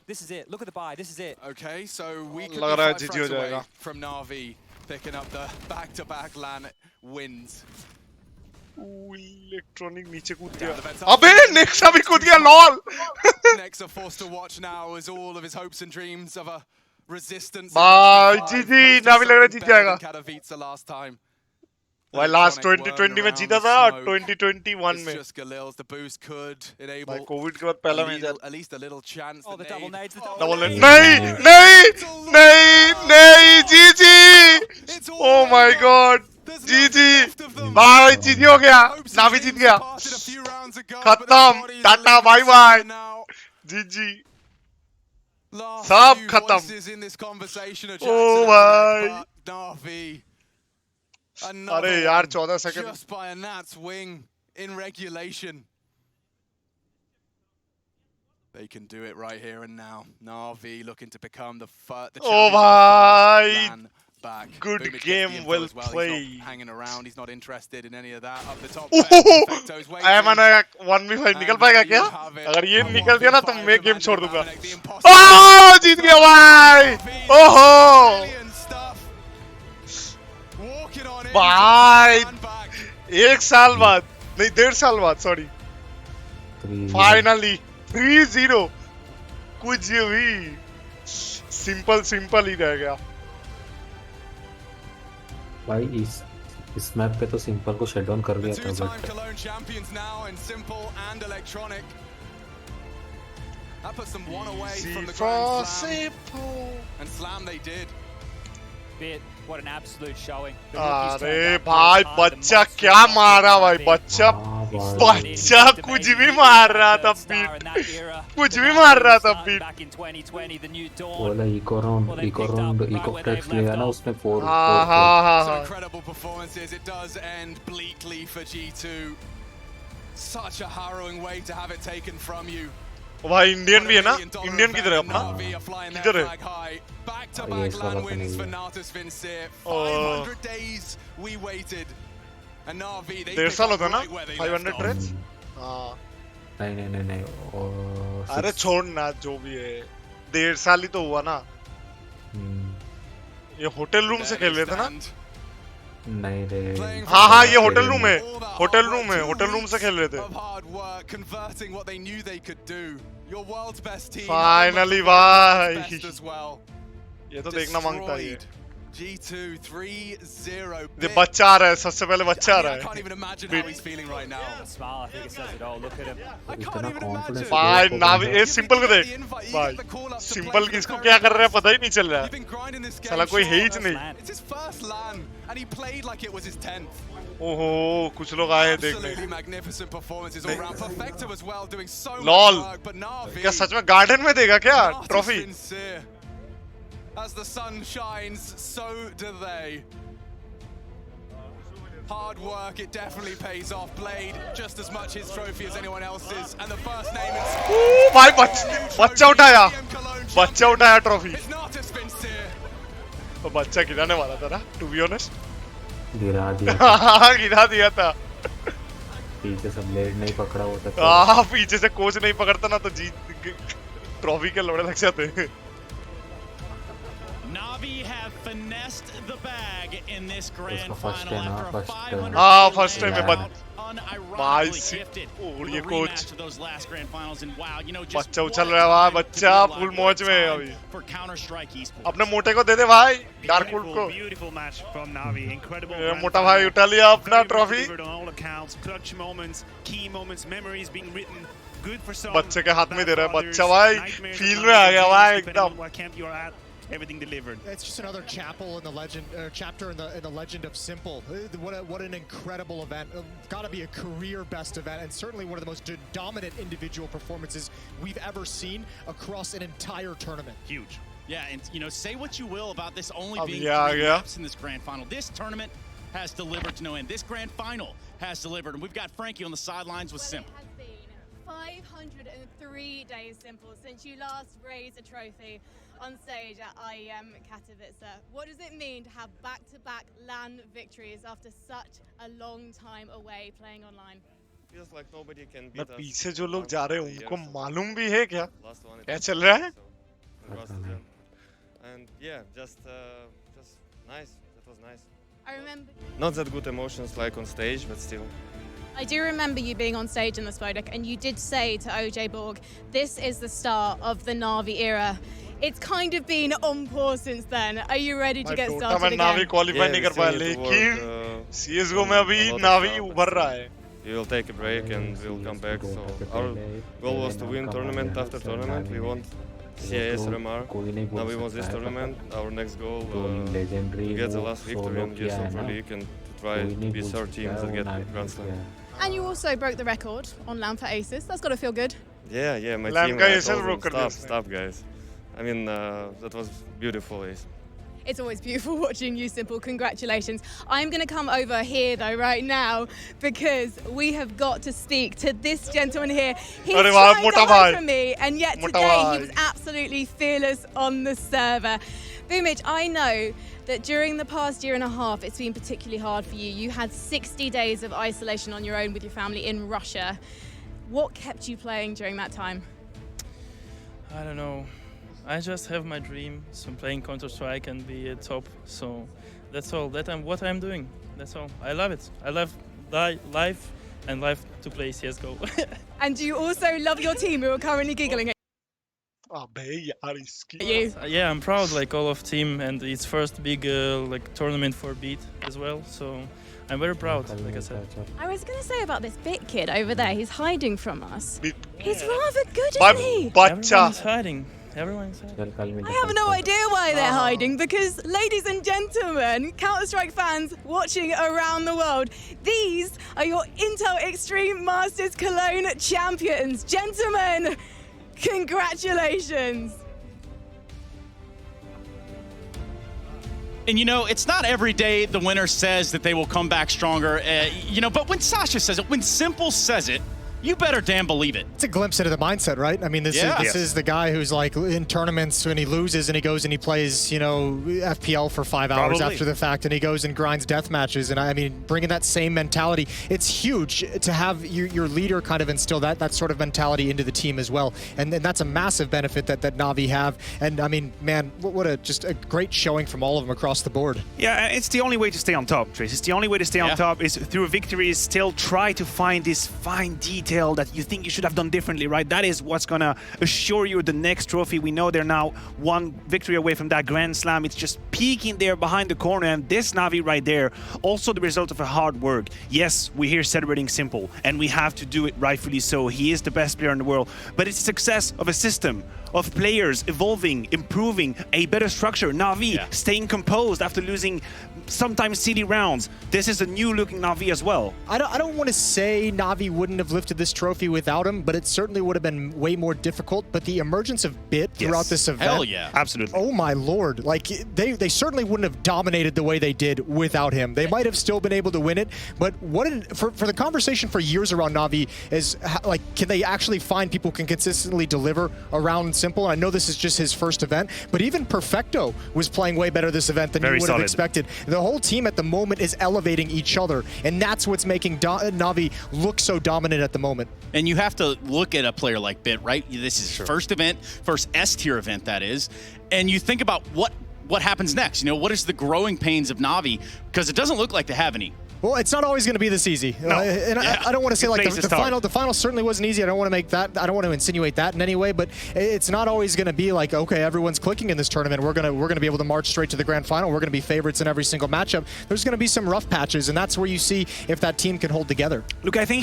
This is it. Look at the buy. This is it. Okay, so we could लग be रहा है 5 GG हो frags away जाएगा. from Navi picking up the back-to-back LAN wins. Electronic नीचे कूद Down गया. the vents. अबे Nexa भी कूद गया lol. Nexa forced to watch now as all of his hopes and dreams of a resistance. Bye, GG. Navi लग रहा है जीत जाएगा. Katowice last time. भाई लास्ट 2020 में जीता था और 2021 में. Just Galil's the boost could enable. भाई कोविड के बाद पहला मैच है. At least a little chance. Oh, the double nades. Double net. नहीं नहीं नहीं नहीं जीजी. Oh my god. जीजी. भाई जीजी हो गया. नावी जीत गया. खत्म. Tata bye bye. जीजी. सब खत्म. ओ भाई. अरे यार 14 second. Just by a gnat's wing in regulation. They can do it right here and now. Navi looking to become the Oh bhai. Back. Good game, well played. He's not hanging around. He's not interested in any of that. Up the top. मैंने 1v5 निकल पाएगा क्या? अगर ये निकल गया ना तो मैं गेम छोड़ दूंगा. ओह जीत गया भाई. ओहो भाई. 1 साल बाद नहीं 1.5 साल बाद सॉरी. फाइनली 3-0. कुछ भी सिंपल ही रह गया. भाई इस मैप पे तो सिंपल को शट डाउन कर दिया था but Cologne champions now in simple and electronic. That puts them one away from the Grand Slam. And slam they did. What an absolute showing. अरे भाई बच्चा क्या मारा भाई. बच्चा कुछ भी मार रहा था. कुछ भी मार रहा था. बोला इको राउंड इको फ्रेक्स लिया ना उसने 4. हाँ. Incredible performances. It does end bleakly for G2. Such a harrowing way to have it taken from you. भाई इंडियन भी है ना. इंडियन किधर है अपना? किधर है? Back-to-back LAN wins for Natus Vincere. 500 days we waited. And Navi they 1.5 साल होता ना 500 ट्रेड्स. नहीं अरे छोड़ ना जो भी है. 1.5 साल ही तो हुआ ना. ये होटल रूम से खेल रहे थे ना. नहीं रे. हाँ ये होटल रूम है. होटल रूम से खेल रहे थे. फाइनली भाई. ये तो देखना मांगता है. G2 3-0. ये बच्चा आ रहा है. सबसे पहले बच्चा आ रहा है. I can't even imagine how he's feeling right now. Smile, I think it says it all. Look at him. I can't even imagine. भाई नावी ये सिंपल को देख. भाई सिंपल किसको क्या कर रहा है पता ही नहीं चल रहा है. साला कोई है ही नहीं. It's his first LAN and he played like it was his 10th. ओहो कुछ लोग आए देखने. Absolutely magnificent performances all round. Perfecto as well, doing so lol. much work, but Navi. क्या सच में गार्डन में देगा क्या trophy? As the sun shines, so do they. Hard work, it definitely pays off. Blade, just as much his trophy as anyone else's. And the first name is... भाई बच्चा उठाया trophy. It's Natus Vincere. तो बच्चा गिराने वाला था ना, to be honest. गिरा दिया था. पीछे से ब्लेड नहीं पकड़ा होता. पीछे से कोच नहीं पकड़ता ना तो जीत ट्रॉफी के लोड़े लग जाते. Navi have finessed the bag in this grand first final time, after 500 first time में unironically gifted और with ये a coach rematch of those last grand finals and wow, you know, just बच्चा उछल रहा है. बच्चा फुल मौज में है अभी. for Counter-Strike esports. अपने मोटे को दे दे भाई. डार्क वुल्फ को. Beautiful match from Navi. Incredible. मोटा भाई उठा लिया अपना trophy. On all accounts, clutch moments, key moments, memories being written. Good for some. बच्चे के हाथ में दे रहा है. बच्चा भाई फील में आ गया भाई एकदम. What camp you're at, everything delivered. It's just another chapel in the legend, chapter in the legend of Simple. What an incredible event! Got to be a career best event, and certainly one of the most dominant individual performances we've ever seen across an entire tournament. Huge. Yeah, and you know, say what you will about this only अब being ये आ 3 गया. maps in this grand final. This tournament has delivered to no end. This grand final has delivered, and we've got Frankie on the sidelines with Simple. It has been 503 days, Simple, since you last raised a trophy on stage at IEM Katowice. What does it mean to have back-to-back LAN victories after such a long time away playing online? पीछे जो लोग जा रहे हैं उनको मालूम भी है क्या चल रहा है? Rust again. And yeah, just nice. That was nice. I remember. Not that good emotions like on stage, but still. I do remember you being on stage in the Spodek, and you did say to OJ Borg, this is the start of the Navi era. It's kind of been on pause since then. Are you ready to get started मैं again? नावी qualify नहीं कर पाया, लेकिन CSGO में अभी नावी उभर रहा है. We will take a break and we'll come back. So our goal was to win tournament after tournament. We want CIS RMR. Now we want this tournament. Our next goal to get the last victory and get Super League and to try to be third team that get Grand Slam. And you also broke the record on LAN for Aces. That's got to feel good. Yeah, my LAN team का told Aces them, broke कर दिया stop guys. I mean, that was beautiful Ace. It's always beautiful watching you, Simple. Congratulations. I'm going to come over here, though, right now, because we have got to speak to this gentleman here. He's trying to hide from me, and yet today he was absolutely fearless on the server. Boomage, I know that during the past year and a half, it's been particularly hard for you. You had 60 days of isolation on your own with your family in Russia. What kept you playing during that time? I don't know. I just have my dream, so playing Counter-Strike and be a top. So that's all. What I'm doing. That's all. I love it. I love life and life to play CSGO. And do you also love your team who are currently giggling at you? Yeah, I'm proud, like all of team, and it's first big like tournament for Beat as well. So I'm very proud, like I said. I was going to say about this Bit kid over there. He's hiding from us. He's rather good, isn't he? Everyone's hiding. Everyone's hiding. I have no idea why they're hiding, because, ladies and gentlemen, Counter-Strike fans watching around the world, these are your Intel Extreme Masters Cologne champions. Gentlemen, congratulations. And you know, it's not every day the winner says that they will come back stronger, you know, but when Sasha says it, when Simple says it, you better damn believe it. It's a glimpse into the mindset, right? I mean, this is the guy who's like in tournaments when he loses and he goes and he plays, you know, FPL for 5 hours after the fact, and he goes and grinds death matches. And I mean, bringing that same mentality, it's huge to have your leader kind of instill that sort of mentality into the team as well. And that's a massive benefit that Navi have. And I mean, man, what just a great showing from all of them across the board. Yeah, it's the only way to stay on top, Trace. It's the only way to stay on top is through victories. Still try to find this fine detail that you think you should have done differently, right? That is what's gonna assure you the next trophy. We know they're now one victory away from that Grand Slam. It's just peeking there behind the corner, and this Navi right there, also the result of a hard work. Yes, we're here celebrating Simple, and we have to do it rightfully so. He is the best player in the world, but it's the success of a system, of players evolving, improving, a better structure. Navi staying composed after losing sometimes silly rounds. This is a new looking Navi as well. I don't want to say Navi wouldn't have lifted this trophy without him, but it certainly would have been way more difficult. But the emergence of Bit throughout this event, hell yeah, absolutely. Oh my lord! Like they certainly wouldn't have dominated the way they did without him. They might have still been able to win it, but for the conversation for years around Navi is like, can they actually find people who can consistently deliver around Simple? And I know this is just his first event, but even Perfecto was playing way better this event than you would have expected. The whole team at the moment is elevating each other, and that's what's making Navi look so dominant at the moment. And you have to look at a player like Bit, right? This is his first event, first S-tier event, that is. And you think about what happens next. You know, what is the growing pains of Navi? Because it doesn't look like they have any. Well, it's not always going to be this easy. No. And I don't want to say like the final certainly wasn't easy. I don't want to make that. I don't want to insinuate that in any way. But it's not always going to be like, okay, everyone's clicking in this tournament. We're gonna be able to march straight to the grand final. We're going to be favorites in every single matchup. There's going to be some rough patches, and that's where you see if that team can hold together. Look, I think